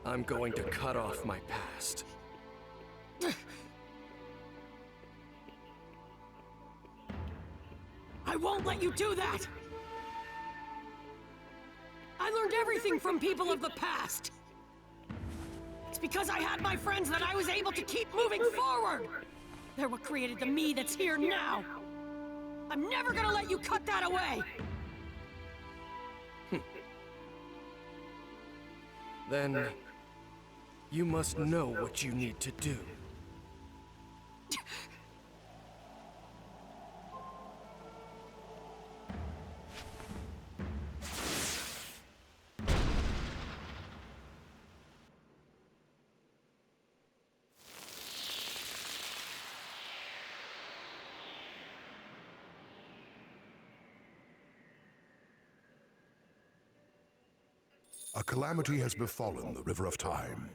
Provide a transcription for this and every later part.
I'm going to cut off my past. I won't let you do that! I learned everything from people of the past! It's because I had my friends that I was able to keep moving forward! They're what created the me that's here now! I'm never gonna let you cut that away! Then, you must know what you need to do. A calamity has befallen the River of Time.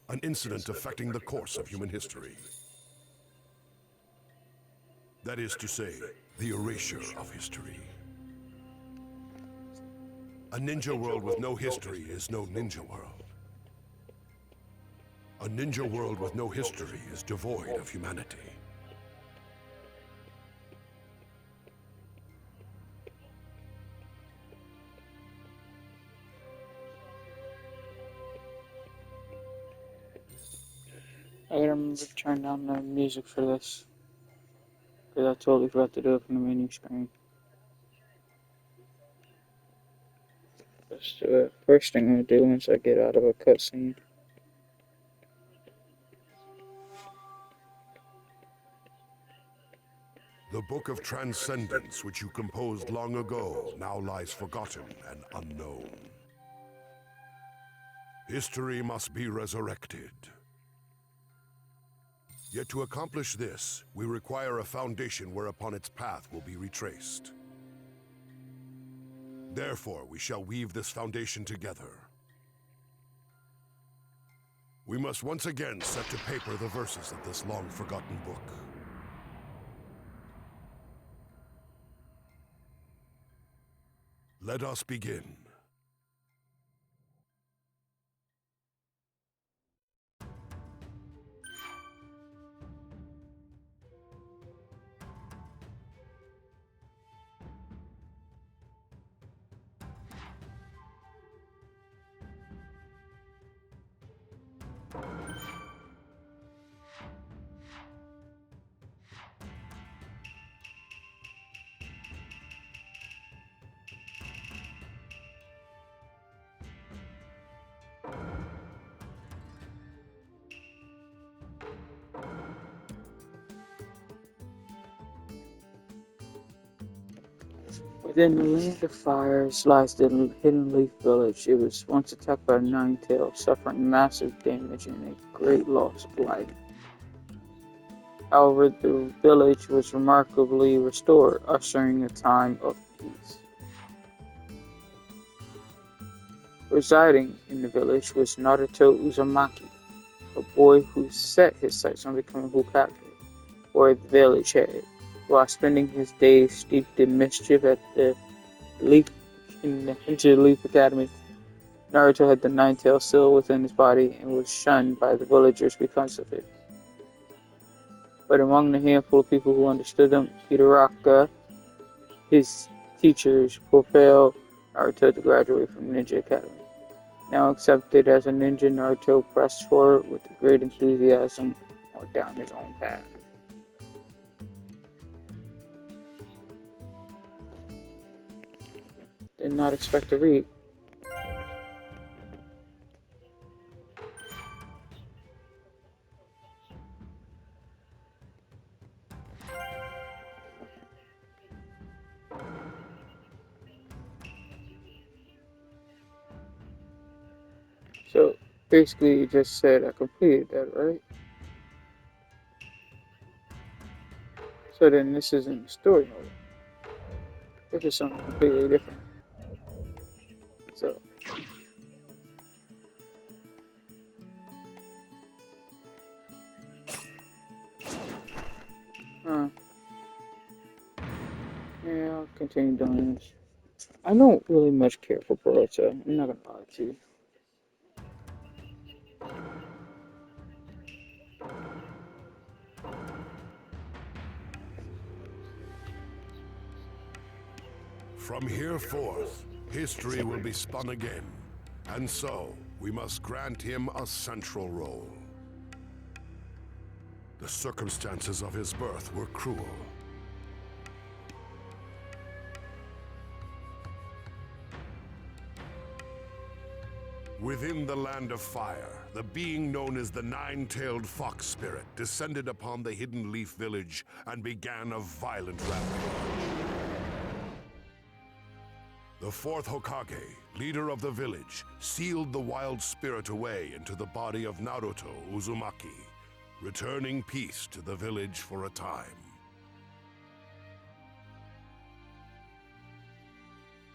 An incident affecting the course of human history. That is to say, the erasure of history. A ninja world with no history is no ninja world. A ninja world with no history is devoid of humanity. I gotta remember to turn down the music for this, because I totally forgot to do it from the menu screen. Let's do it. First thing I'm gonna do once I get out of a cutscene. The Book of Transcendence, which you composed long ago, now lies forgotten and unknown. History must be resurrected. Yet to accomplish this, we require a foundation whereupon its path will be retraced. Therefore, we shall weave this foundation together. We must once again set to paper the verses of this long-forgotten book. Let us begin. Within the Land of Fires lies the Hidden Leaf Village. It was once attacked by Nine-Tail, suffering massive damage and a great loss of life. However, the village was remarkably restored, ushering a time of peace. Residing in the village was Naruto Uzumaki, a boy who set his sights on becoming Hokage, or the village head. While spending his days steeped in mischief at the Ninja Leaf Academy, Naruto had the Nine-Tail still within his body and was shunned by the villagers because of it. But among the handful of people who understood him, Hitoraka, his teachers, propelled Naruto to graduate from Ninja Academy. Now accepted as a ninja, Naruto pressed forward with great enthusiasm and went down his own path. Did not expect to read. So basically you just said I completed that, right? So then this isn't story mode. This is something completely different. So yeah, I'll continue doing this. I don't really much care for Boruto. I'm not gonna lie to you. From here forth, history will be spun again. And so, we must grant him a central role. The circumstances of his birth were cruel. Within the Land of Fire, the being known as the Nine-Tailed Fox Spirit descended upon the Hidden Leaf Village and began a violent rampage. The fourth Hokage, leader of the village, sealed the wild spirit away into the body of Naruto Uzumaki, returning peace to the village for a time.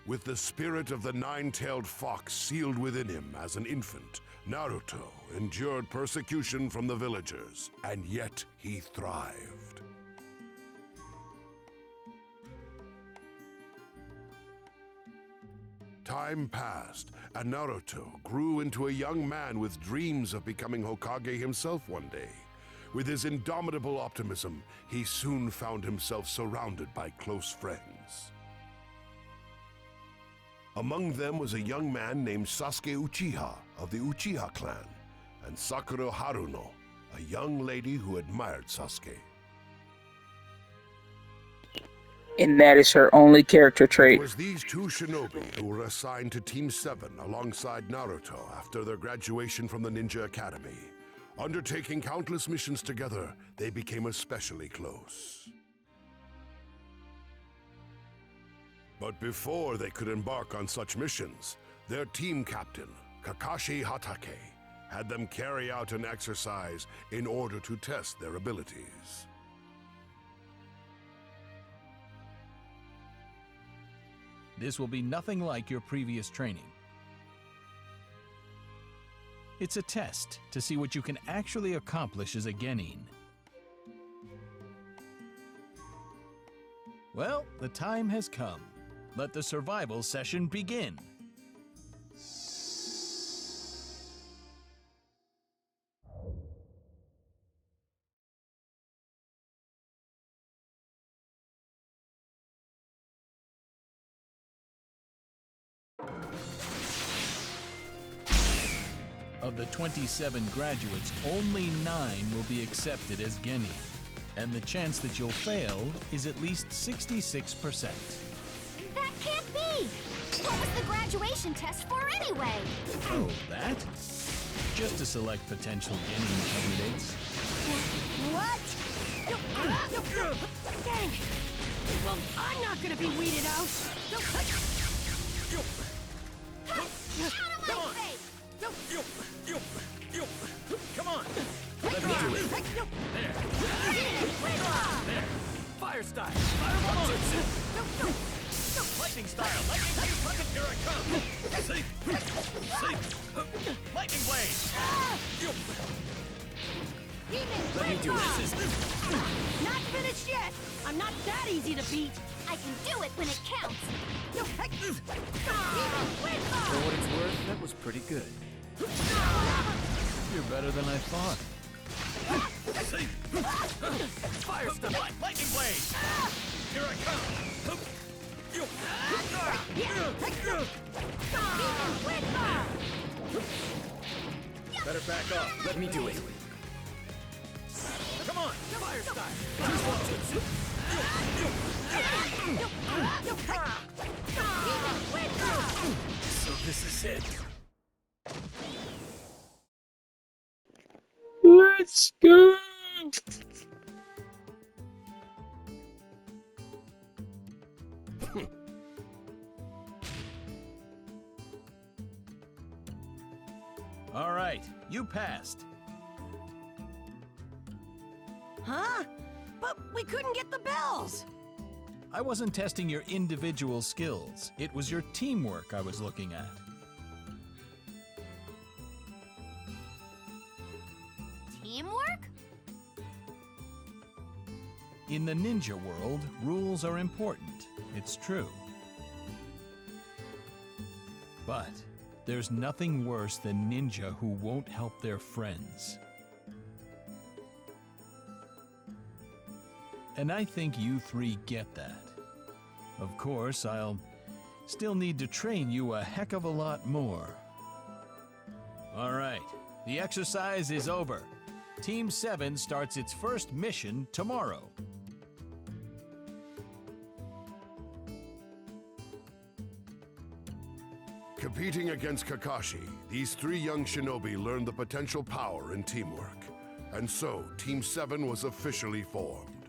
With the spirit of the Nine-Tailed Fox sealed within him as an infant, Naruto endured persecution from the villagers, and yet he thrived. Time passed, and Naruto grew into a young man with dreams of becoming Hokage himself one day. With his indomitable optimism, he soon found himself surrounded by close friends. Among them was a young man named Sasuke Uchiha of the Uchiha clan, and Sakura Haruno, a young lady who admired Sasuke. And that is her only character It trait. was these two shinobi who were assigned to Team 7 alongside Naruto after their graduation from the Ninja Academy. Undertaking countless missions together, they became especially close. But before they could embark on such missions, their team captain, Kakashi Hatake, had them carry out an exercise in order to test their abilities. This will be nothing like your previous training. It's a test to see what you can actually accomplish as a genin. Well, the time has come. Let the survival session begin. Of the 27 graduates, only 9 will be accepted as genin, and the chance that you'll fail is at least 66%. That can't be! What was the graduation test for anyway? Oh, that? Just to select potential genin candidates. What? Dang! Well, I'm not gonna be weeded out! Out of my face! Come on! Let me do it. There. There. Fire style. Fireball jutsu. Lightning style. Lightning blade. Here I come. See? Lightning blade. Let me do it. Not finished yet! I'm not that easy to beat! I can do it when it counts! For what it's worth, that was pretty good. You're better than I thought. Fire style. Lightning blade. Here I come. Better back off. Let me do it. Come on. Fire style. So this is it. Let's go! All right, you passed. Huh? But we couldn't get the bells! I wasn't testing your individual skills. It was your teamwork I was looking at. Teamwork? In the ninja world, rules are important. It's true. But there's nothing worse than ninja who won't help their friends. And I think you three get that. Of course, I'll still need to train you a heck of a lot more. All right, the exercise is over. Team 7 starts its first mission tomorrow. Competing against Kakashi, these three young shinobi learned the potential power in teamwork. And so, Team 7 was officially formed.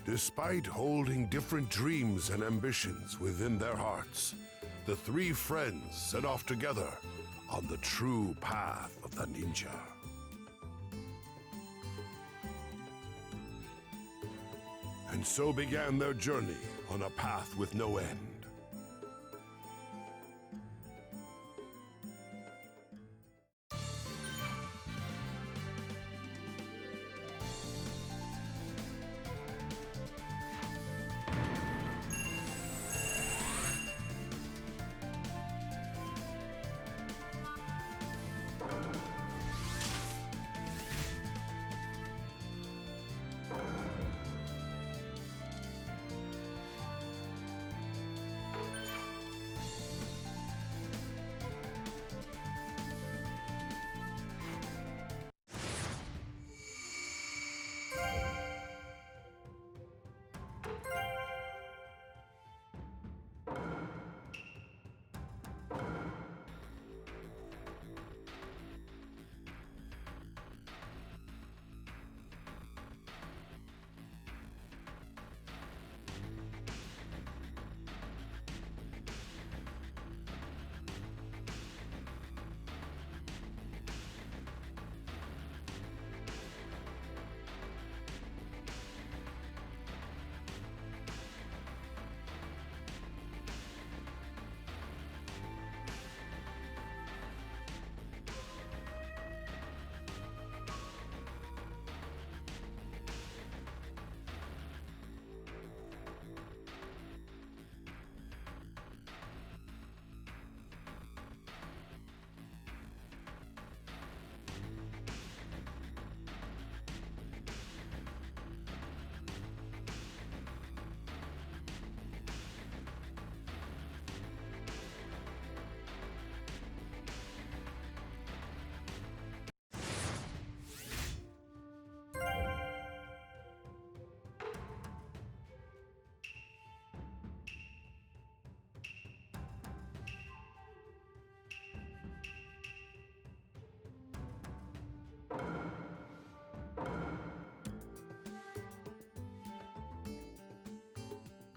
Despite holding different dreams and ambitions within their hearts, the three friends set off together on the true path of the ninja. And so began their journey on a path with no end.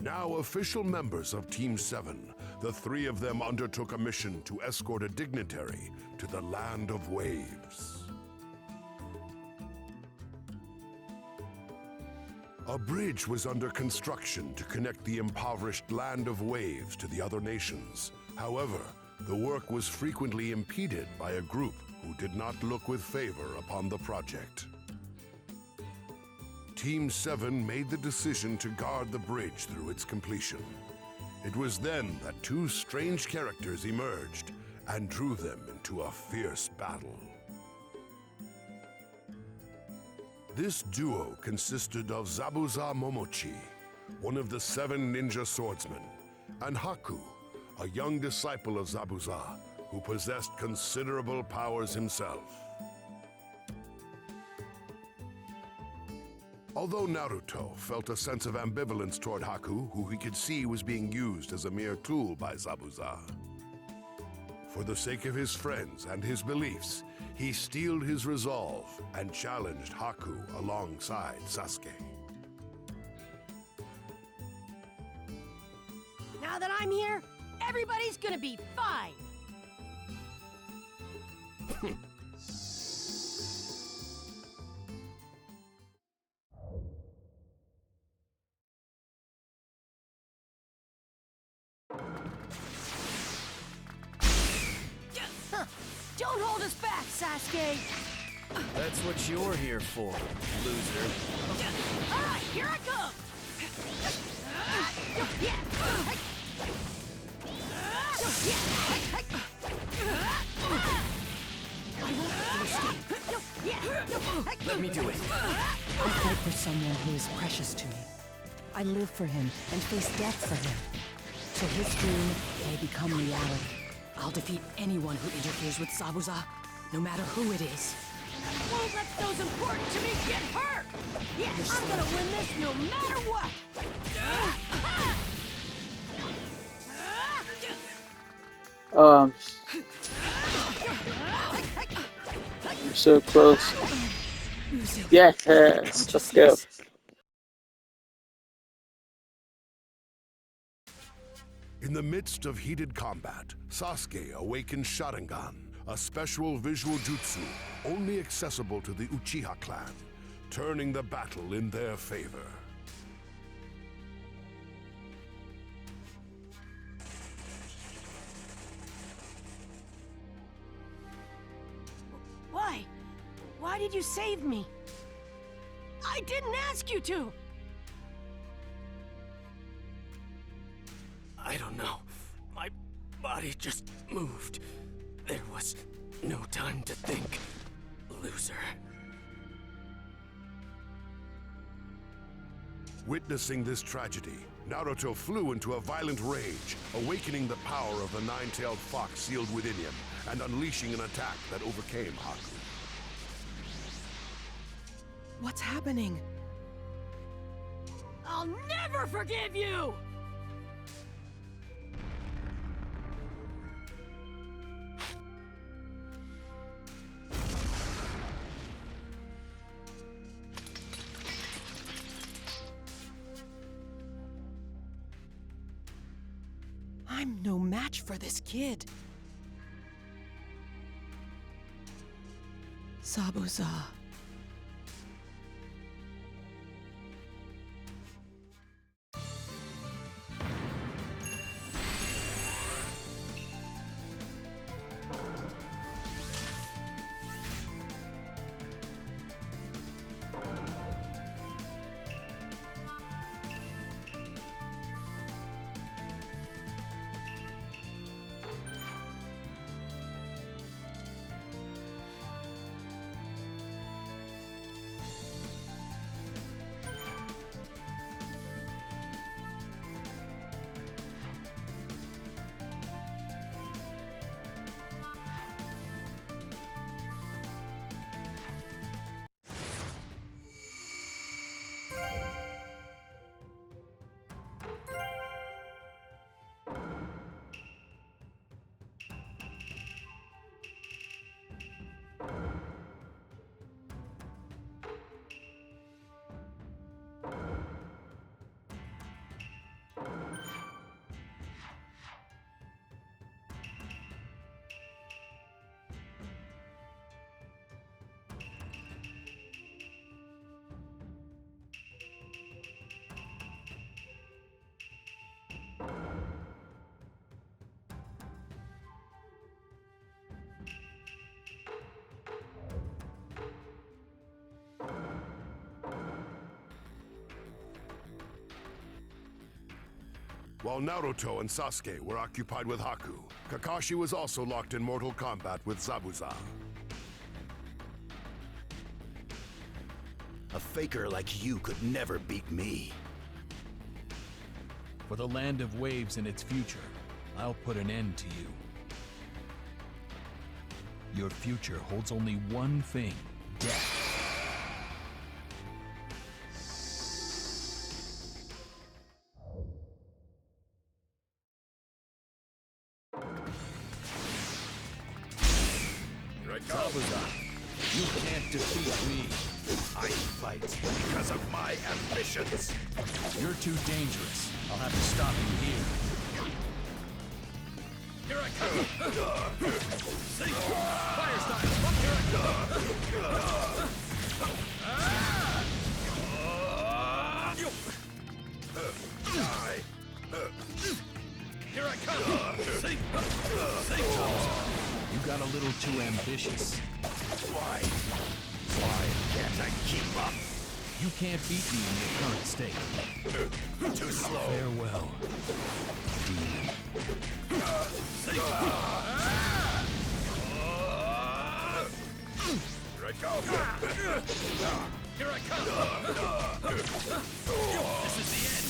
Now official members of Team 7, the three of them undertook a mission to escort a dignitary to the Land of Waves. A bridge was under construction to connect the impoverished Land of Waves to the other nations. However, the work was frequently impeded by a group who did not look with favor upon the project. Team 7 made the decision to guard the bridge through its completion. It was then that two strange characters emerged and drew them into a fierce battle. This duo consisted of Zabuza Momochi, one of the 7 ninja swordsmen, and Haku, a young disciple of Zabuza, who possessed considerable powers himself. Although Naruto felt a sense of ambivalence toward Haku, who he could see was being used as a mere tool by Zabuza, for the sake of his friends and his beliefs, he steeled his resolve and challenged Haku alongside Sasuke. Now that I'm here, everybody's gonna be fine. Don't hold us back, Sasuke! That's what you're here for, loser. Alright, here I come! Let me do it. I fight for someone who is precious to me. I live for him and face death for him. So his dream may become reality. I'll defeat anyone who interferes with Zabuza, no matter who it is. Won't let those important to me get hurt! Yeah, I'm gonna win this no matter what! You're so close. Yes, let's go. In the midst of heated combat, Sasuke awakens Sharingan, a special visual jutsu only accessible to the Uchiha clan, turning the battle in their favor. Why? Why did you save me? I didn't ask you to! I don't know. My body just moved. There was no time to think. Loser. Witnessing this tragedy, Naruto flew into a violent rage, awakening the power of the nine-tailed fox sealed within him, and unleashing an attack that overcame Haku. What's happening? I'll never forgive you! I'm no match for this kid. Zabuza. While Naruto and Sasuke were occupied with Haku, Kakashi was also locked in mortal combat with Zabuza. A faker like you could never beat me. For the land of waves and its future, I'll put an end to you. Your future holds only one thing: death. Zabuza, you can't defeat me. I fight because of my ambitions. You're too dangerous. I'll have to stop you here. Here I come! See? Fire style! Here I come! Here I come! See? You got a little too ambitious. Why can't I keep up? You can't beat me in your current state. Too slow. Farewell. Here I go. Here I come. This is the end.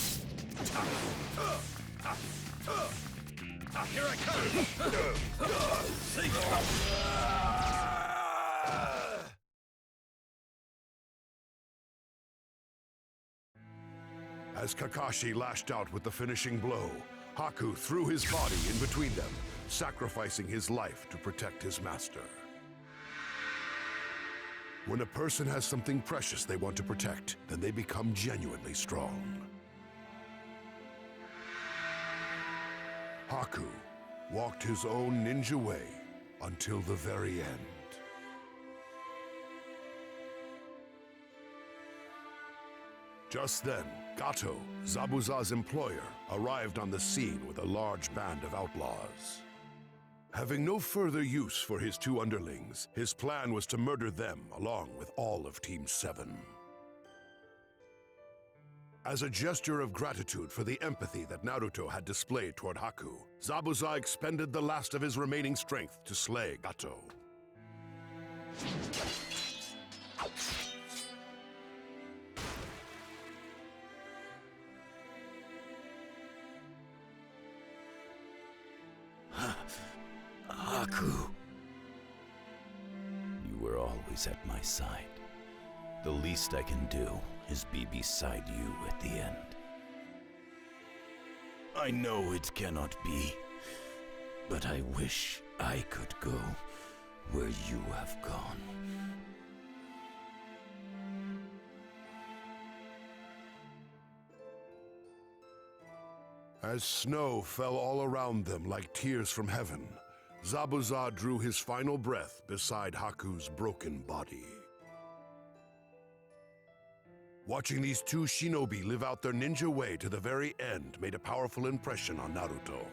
Here I come. As Kakashi lashed out with the finishing blow, Haku threw his body in between them, sacrificing his life to protect his master. When a person has something precious they want to protect, then they become genuinely strong. Haku walked his own ninja way until the very end. Just then, Gato, Zabuza's employer, arrived on the scene with a large band of outlaws. Having no further use for his two underlings, his plan was to murder them along with all of Team 7. As a gesture of gratitude for the empathy that Naruto had displayed toward Haku, Zabuza expended the last of his remaining strength to slay Gato. Haku. You were always at my side. The least I can do is be beside you at the end. I know it cannot be, but I wish I could go where you have gone. As snow fell all around them like tears from heaven, Zabuza drew his final breath beside Haku's broken body. Watching these two shinobi live out their ninja way to the very end made a powerful impression on Naruto.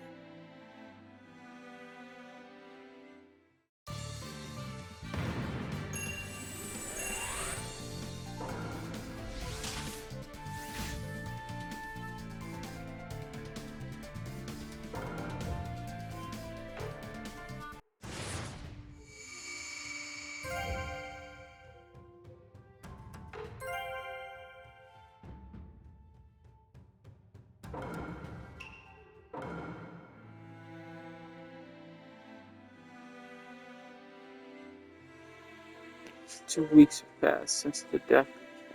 Two weeks have passed since the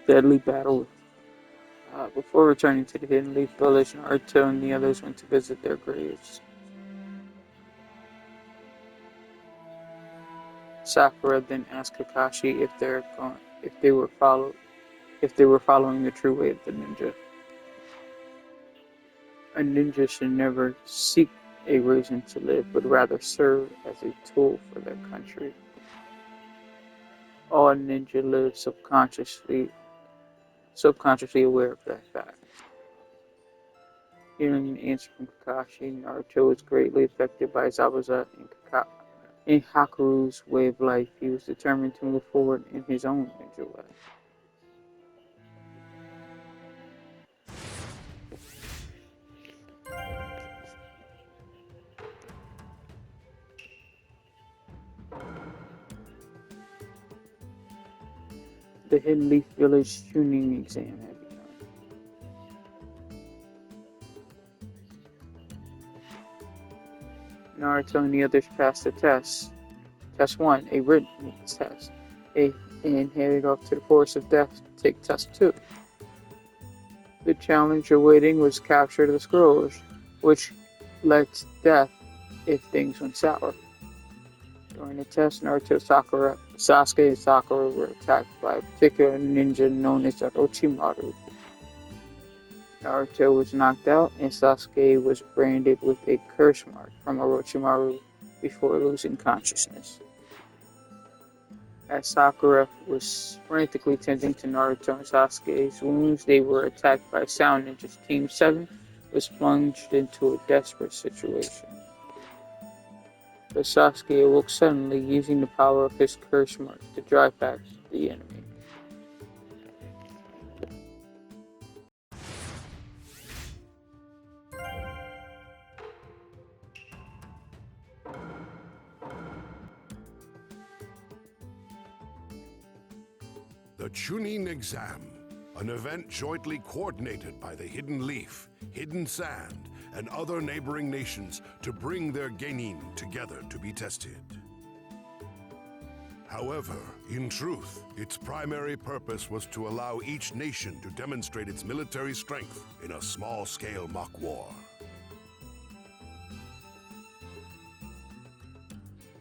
deadly battle. Before returning to the Hidden Leaf Village, Naruto and the others went to visit their graves. Sakura then asked Kakashi if they were following the true way of the ninja. A ninja should never seek a reason to live, but rather serve as a tool for their country. All ninja live subconsciously aware of that fact. Hearing an answer from Kakashi, Naruto was greatly affected by Zabuza and Haku's way of life. He was determined to move forward in his own ninja way. The Hidden Leaf Village tuning exam had begun. Naruto and the others passed the test. Test 1, a written test, and headed off to the Forest of Death to take Test 2. The challenge awaiting was capture the scrolls, which led to death if things went sour. During the test, Naruto, Sasuke, and Sakura were attacked by a particular ninja known as Orochimaru. Naruto was knocked out, and Sasuke was branded with a curse mark from Orochimaru before losing consciousness. As Sakura was frantically tending to Naruto and Sasuke's wounds, they were attacked by Sound Ninjas. Team 7 was plunged into a desperate situation. But Sasuke awoke suddenly, using the power of his curse mark to drive back the enemy. The Chunin Exam, an event jointly coordinated by the Hidden Leaf, Hidden Sand, and other neighboring nations to bring their genin together to be tested. However, in truth, its primary purpose was to allow each nation to demonstrate its military strength in a small-scale mock war.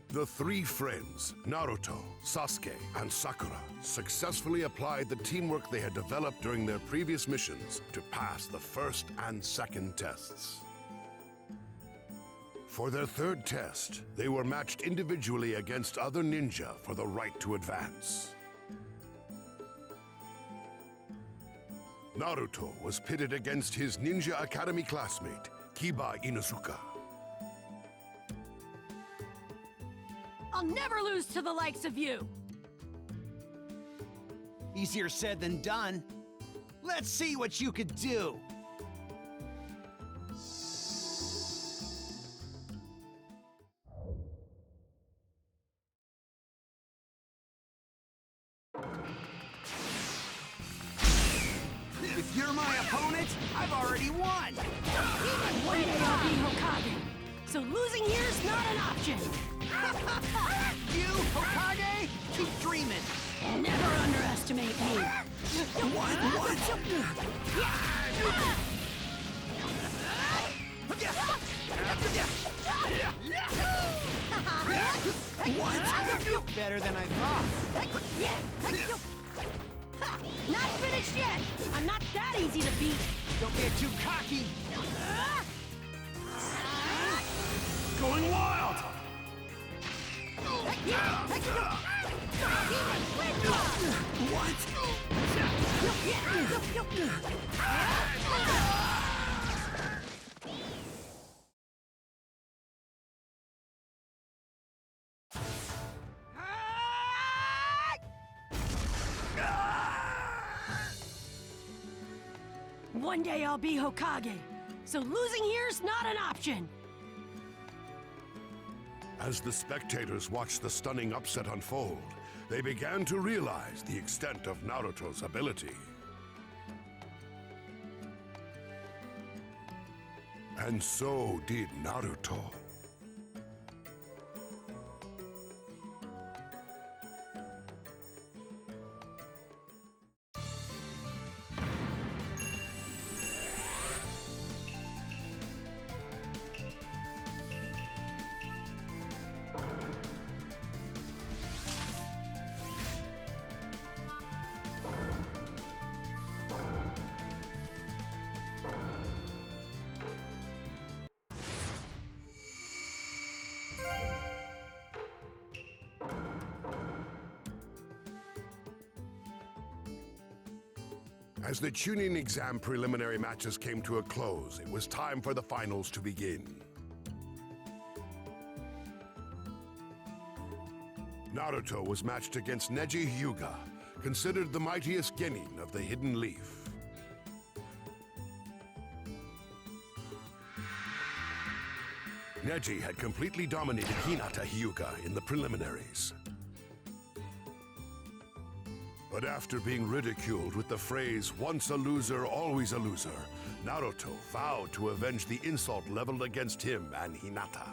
The three friends, Naruto, Sasuke, and Sakura, successfully applied the teamwork they had developed during their previous missions to pass the first and second tests. For their third test, they were matched individually against other ninja for the right to advance. Naruto was pitted against his Ninja Academy classmate, Kiba Inuzuka. I'll never lose to the likes of you! Easier said than done. Let's see what you could do. If you're my opponent, I've already won! One day I'll be Hokage, so losing here's not an option! You, Hokage? Keep dreaming! Never underestimate me! What? What? Better than I thought. Not finished yet! I'm not that easy to beat! Don't get too cocky! Going wild! One day I'll be Hokage, so losing here's not an option! As the spectators watched the stunning upset unfold, they began to realize the extent of Naruto's ability. And so did Naruto. As the Chunin Exam preliminary matches came to a close, it was time for the finals to begin. Naruto was matched against Neji Hyuga, considered the mightiest genin of the Hidden Leaf. Neji had completely dominated Hinata Hyuga in the preliminaries. But after being ridiculed with the phrase, "once a loser, always a loser," Naruto vowed to avenge the insult leveled against him and Hinata.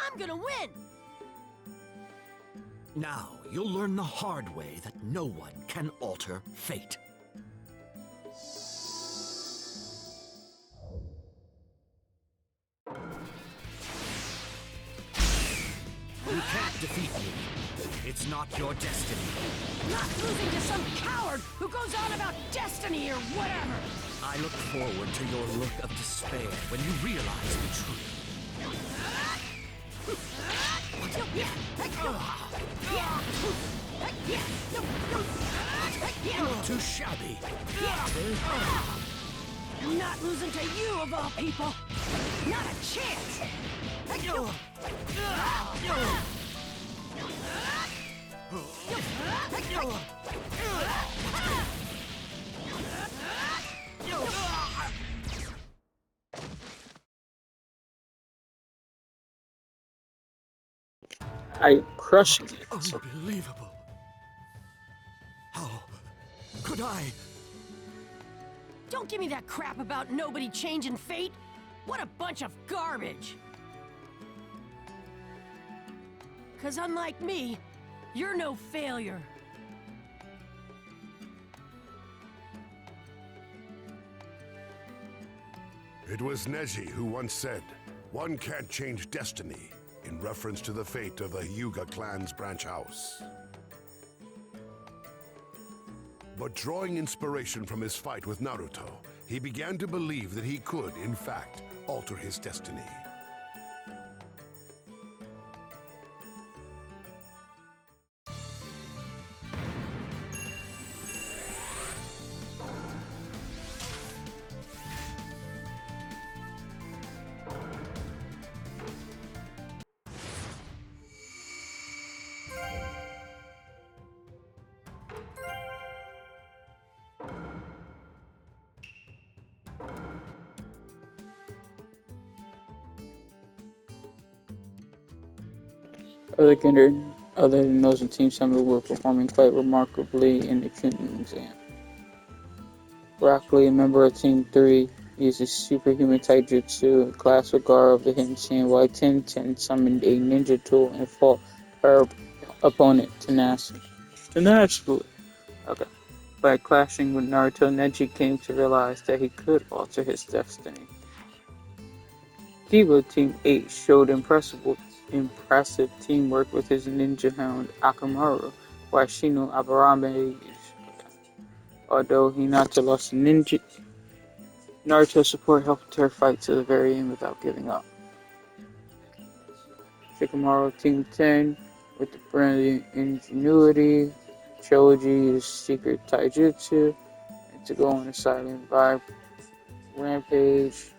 I'm gonna win! Now, you'll learn the hard way that no one can alter fate. You can't defeat me. It's not your destiny. Not losing to some coward who goes on about destiny or whatever! I look forward to your look of despair when you realize the truth. Too shabby. Not losing to you of all people! Not a chance! I crushing it. So Unbelievable. How could I? Don't give me that crap about nobody changing fate. What a bunch of garbage. 'Cause unlike me, you're no failure. It was Neji who once said, "One can't change destiny," in reference to the fate of the Hyuga clan's branch house. But drawing inspiration from his fight with Naruto, he began to believe that he could, in fact, alter his destiny. Other than those in Team Summit were performing quite remarkably in the Chunin exam. Rock Lee, a member of Team 3, uses superhuman taijutsu, class with Gar of the Hidden Chain, while Ten summoned a ninja tool and fought her opponent tenaciously. Okay. By clashing with Naruto, Neji came to realize that he could alter his destiny. Kiba Team 8 showed impressive teamwork with his ninja hound Akamaru, while Shino Aburame, although Hinata lost ninja, Naruto's support helped her fight to the very end without giving up. Shikamaru Team 10, with the brilliant ingenuity, Choji's secret taijutsu, and to go on a silent vibe rampage,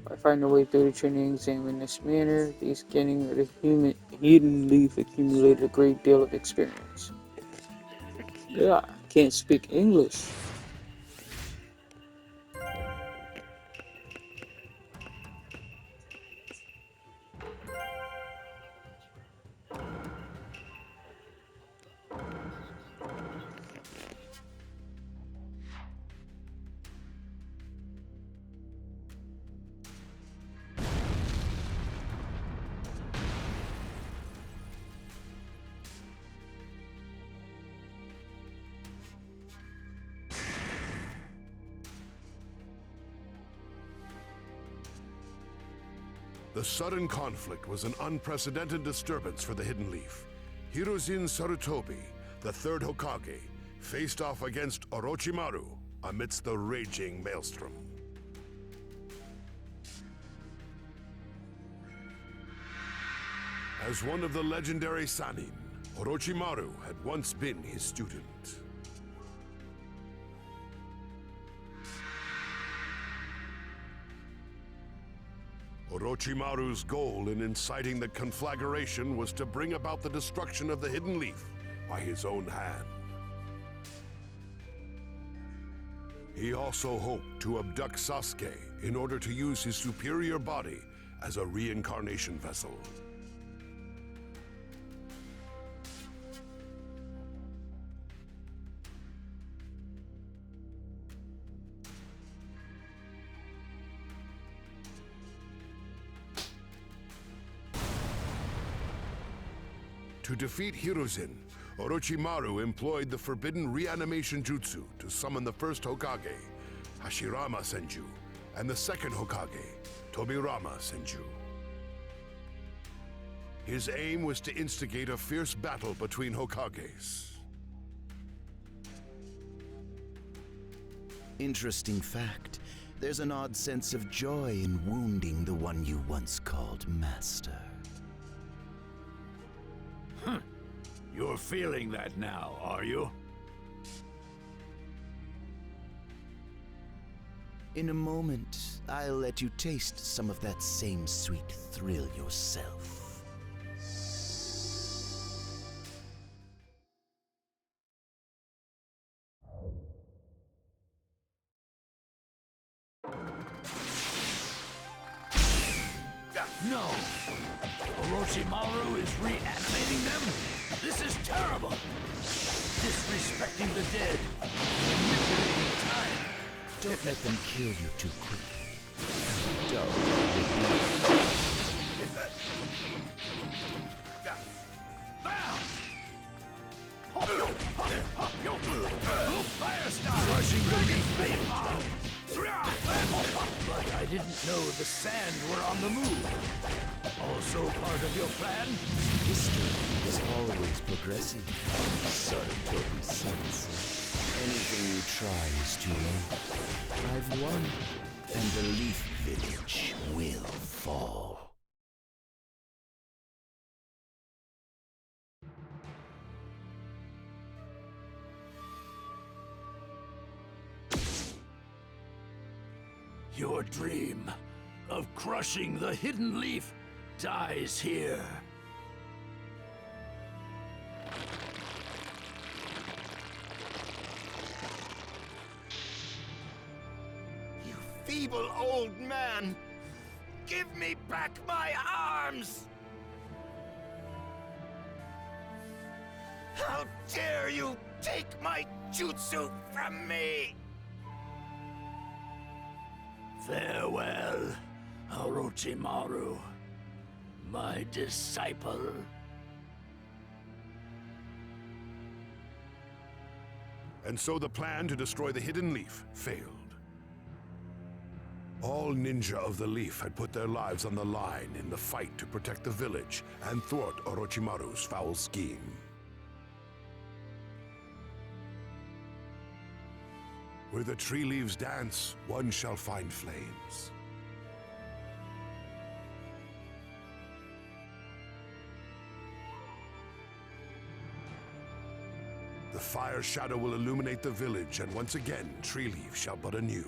by fighting their way through the training exam in this manner, these getting rid of hidden leaf accumulated a great deal of experience. Yeah, I can't speak English. The sudden conflict was an unprecedented disturbance for the Hidden Leaf. Hiruzen Sarutobi, the third Hokage, faced off against Orochimaru amidst the raging maelstrom. As one of the legendary Sannin, Orochimaru had once been his student. Orochimaru's goal in inciting the conflagration was to bring about the destruction of the Hidden Leaf by his own hand. He also hoped to abduct Sasuke in order to use his superior body as a reincarnation vessel. To defeat Hiruzen, Orochimaru employed the forbidden reanimation jutsu to summon the first Hokage, Hashirama Senju, and the second Hokage, Tobirama Senju. His aim was to instigate a fierce battle between Hokages. Interesting fact. There's an odd sense of joy in wounding the one you once called master. You're feeling that now, are you? In a moment, I'll let you taste some of that same sweet thrill yourself. No! Orochimaru is reanimating them? This is terrible! Disrespecting the dead. Manipulating time. Don't let them kill you too quickly. Don't. Fire style! Crushing the leaf village! But I didn't know the sand were on the move. Also part of your plan? History is always progressing. Sarutobi Sensei. Anything you try is too late. I've won, and the Leaf Village will fall. Your dream of crushing the hidden leaf dies here. You feeble old man! Give me back my arms! How dare you take my jutsu from me! Farewell, Orochimaru, my disciple. And so the plan to destroy the hidden leaf failed. All ninja of the leaf had put their lives on the line in the fight to protect the village and thwart Orochimaru's foul scheme. Where the tree leaves dance, one shall find flames. The fire shadow will illuminate the village, and once again, Tree Leaf shall bud anew.